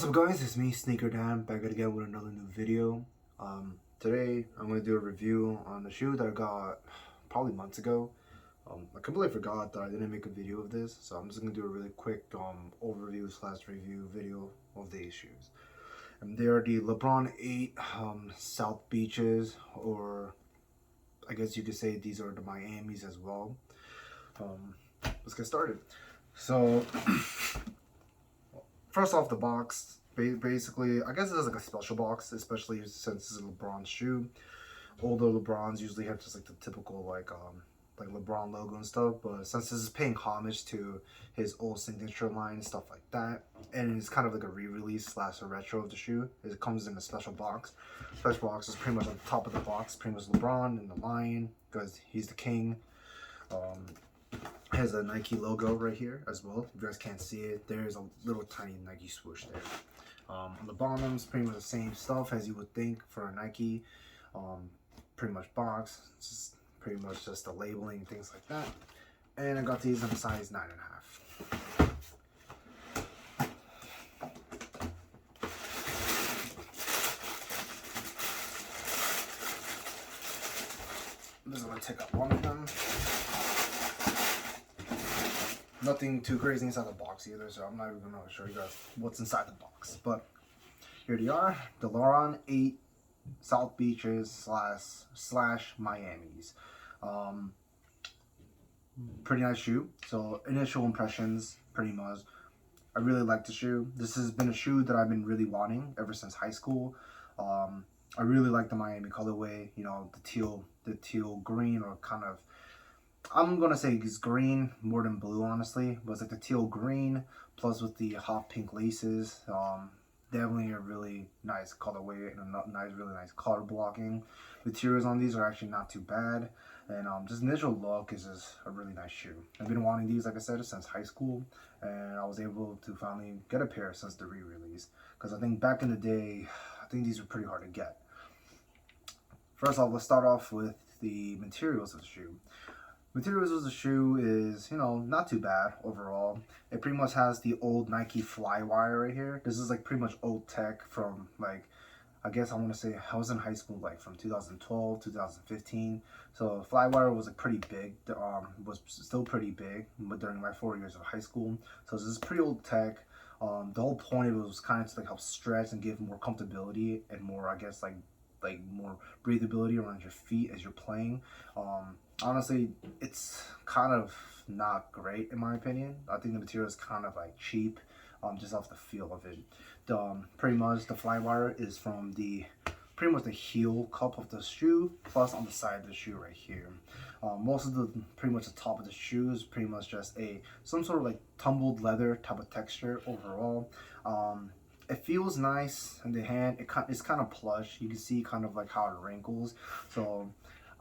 What's up guys, it's me Sneaker Dan back again with another new video. Today I'm going to do a review on a shoe that I got probably months ago. I completely forgot that I didn't make a video of this, so I'm just going to do a really quick overview slash review video of these shoes. And they are the Lebron 8 South Beaches, or I guess you could say these are the Miamis as well. Let's get started. So first off the box, basically, I guess it is like a special box, especially since it's a LeBron shoe. Older LeBrons usually have just like the typical like LeBron logo and stuff, but since this is paying homage to his old signature line and stuff like that, and it's kind of like a re-release slash a retro of the shoe, it comes in a special box. Special box is pretty much on the top of the box, pretty much LeBron and the lion, because he's the king. Has a Nike logo right here as well. If you guys can't see it, there's a little tiny Nike swoosh there. On the bottom is pretty much the same stuff as you would think for a Nike. Pretty much box. It's just pretty much just the labeling and things like that. And I got these in a size 9.5. I'm just gonna take out one of them. Nothing too crazy inside the box either, so I'm not even gonna show you guys what's inside the box. But here they are, the Lebron 8 South Beaches slash Miamis. Pretty nice shoe. So initial impressions, pretty much. I really like the shoe. This has been a shoe that I've been really wanting ever since high school. I really like the Miami colorway. You know, the teal green, or kind of, I'm gonna say it's green more than blue, honestly. But it's like the teal green plus with the hot pink laces. Definitely a really nice colorway and a really nice color blocking. Materials on these are actually not too bad, and just initial look is just a really nice shoe. I've been wanting these, like I said, since high school, and I was able to finally get a pair since the re-release. Because I think back in the day, I think these were pretty hard to get. First off, let's start off with the materials of the shoe. Materials of the shoe is, you know, not too bad overall. It pretty much has the old Nike Flywire right here. This is like pretty much old tech from, like, I guess I want to say I was in high school like from 2012, 2015. So Flywire was like pretty big, was still pretty big, but during my 4 years of high school. So this is pretty old tech. The whole point of it was kind of to like help stretch and give more comfortability and more, I guess, like more breathability around your feet as you're playing. Honestly, it's kind of not great in my opinion. I think the material is kind of like cheap, just off the feel of it. Pretty much the Flywire is from the pretty much the heel cup of the shoe, plus on the side of the shoe right here. Most of the pretty much the top of the shoe is pretty much just some sort of like tumbled leather type of texture overall. It feels nice in the hand. It's kind of plush. You can see kind of like how it wrinkles. So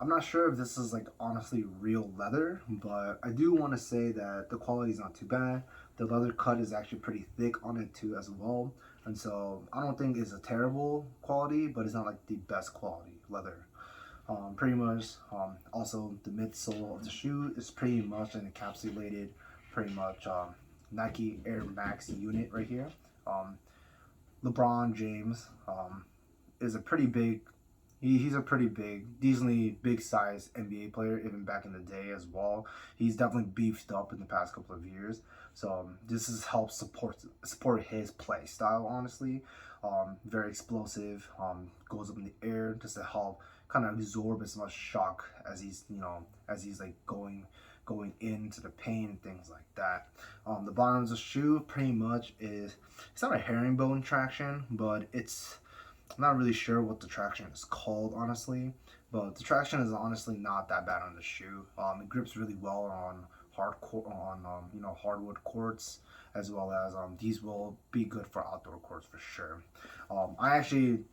I'm not sure if this is like honestly real leather, but I do want to say that the quality is not too bad. The leather cut is actually pretty thick on it too as well. And so I don't think it's a terrible quality, but it's not like the best quality leather. Pretty much, also the midsole of the shoe is pretty much an encapsulated, pretty much Nike Air Max unit right here. LeBron James is a pretty big, he's a pretty big, decently big size NBA player, even back in the day as well. He's definitely beefed up in the past couple of years. So this has helped support his play style, honestly. Very explosive, goes up in the air just to help kind of absorb as much shock as he's, you know, as he's like going into the paint and things like that. The bottom of the shoe pretty much is, it's not a herringbone traction, but I'm not really sure what the traction is called, honestly. But the traction is honestly not that bad on the shoe. It grips really well on hardwood courts, as well as these will be good for outdoor courts for sure. I actually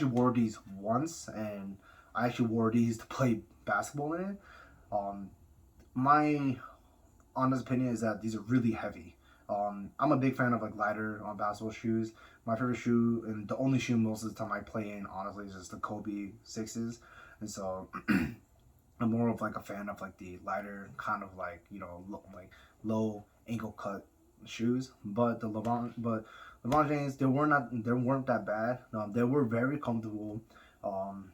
wore these once, and I actually wore these to play basketball in it. My honest opinion is that these are really heavy. I'm a big fan of like lighter basketball shoes. My favorite shoe, and the only shoe most of the time I play in, honestly, is just the Kobe 6s. And so I'm more of like a fan of like the lighter kind of like, you know, like low ankle cut shoes. But the LeBron James, they weren't that bad. They were very comfortable. Um,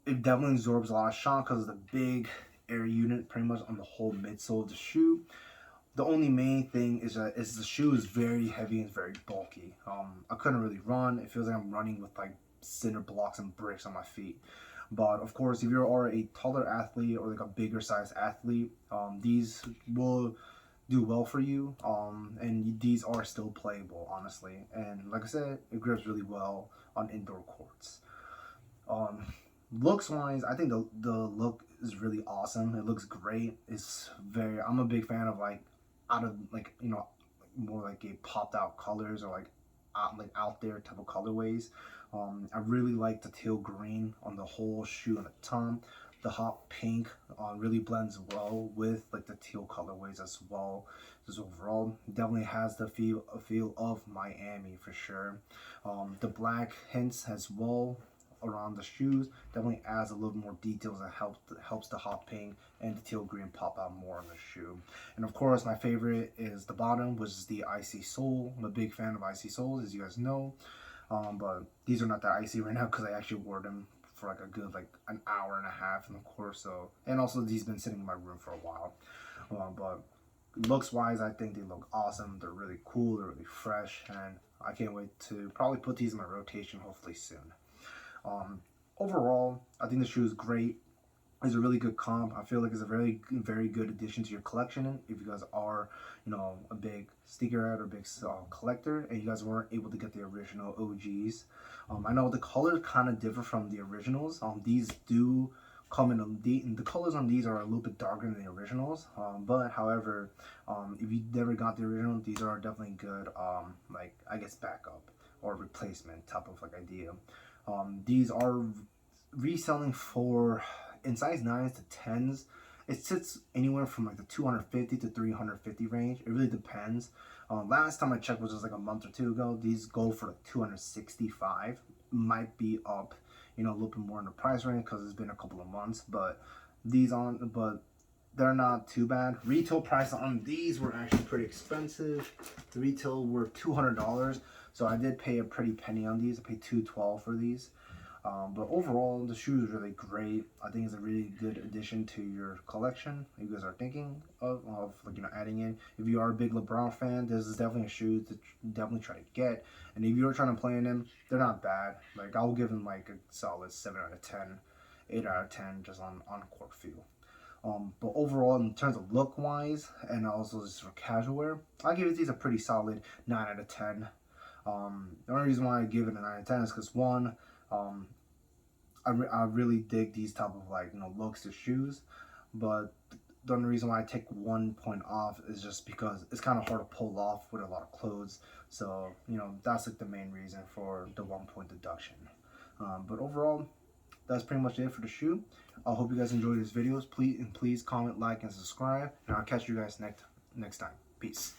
it definitely absorbs a lot of shock because of the big air unit pretty much on the whole midsole of the shoe. The only main thing is that the shoe is very heavy and very bulky. I couldn't really run. It feels like I'm running with like cinder blocks and bricks on my feet. But of course, if you are a taller athlete or like a bigger size athlete, these will do well for you. And these are still playable, honestly. And like I said, it grips really well on indoor courts. Um, Looks wise, I think the look is really awesome. It looks great. I'm a big fan of like out of like more like a popped out colors or like out there type of colorways. I really like the teal green on the whole shoe and the tongue. The hot pink really blends well with like the teal colorways as well. Just overall, definitely has the feel of Miami for sure. The black hints as well around the shoes definitely adds a little more details that helps the hot pink and the teal green pop out more on the shoe. And of course, my favorite is the bottom, which is the Icy Soul. I'm a big fan of Icy Souls, as you guys know. But these are not that icy right now because I actually wore them for like a good like an hour and a half in the course. So, and also these been sitting in my room for a while. But looks wise, I think they look awesome. They're really cool. They're really fresh, and I can't wait to probably put these in my rotation hopefully soon. Overall, I think the shoe is great. It's a really good comp. I feel like it's a very good addition to your collection. If you guys are, a big sneakerhead or big collector, and you guys weren't able to get the original OGs, I know the colors kind of differ from the originals. These do come in the colors on these are a little bit darker than the originals. But however, if you never got the original, these are definitely good. Like I guess backup or replacement type of like idea. These are reselling for in size 9s to 10s. It sits anywhere from like the 250 to 350 range. It really depends. Last time I checked, which was like a month or two ago, these go for like 265. Might be up, a little bit more in the price range because it's been a couple of months. But they're not too bad. Retail price on these were actually pretty expensive. The retail were $200. So I did pay a pretty penny on these. I paid $212 for these. But overall, the shoe is really great. I think it's a really good addition to your collection. If you guys are thinking of like adding in. If you are a big LeBron fan, this is definitely a shoe to definitely try to get. And if you're trying to play in them, they're not bad. Like I'll give them like a solid 7 out of 10, 8 out of 10 just on court feel. But overall, in terms of look wise, and also just for casual wear, I give these a pretty solid 9 out of 10. The only reason why I give it a 9 out of 10 is because one, I really dig these type of like looks to shoes, but the only reason why I take 1 point off is just because it's kind of hard to pull off with a lot of clothes. So that's like the main reason for the 1 point deduction. But overall, that's pretty much it for the shoe. I hope you guys enjoyed this video. Please comment, like, and subscribe, and I'll catch you guys next time. Peace.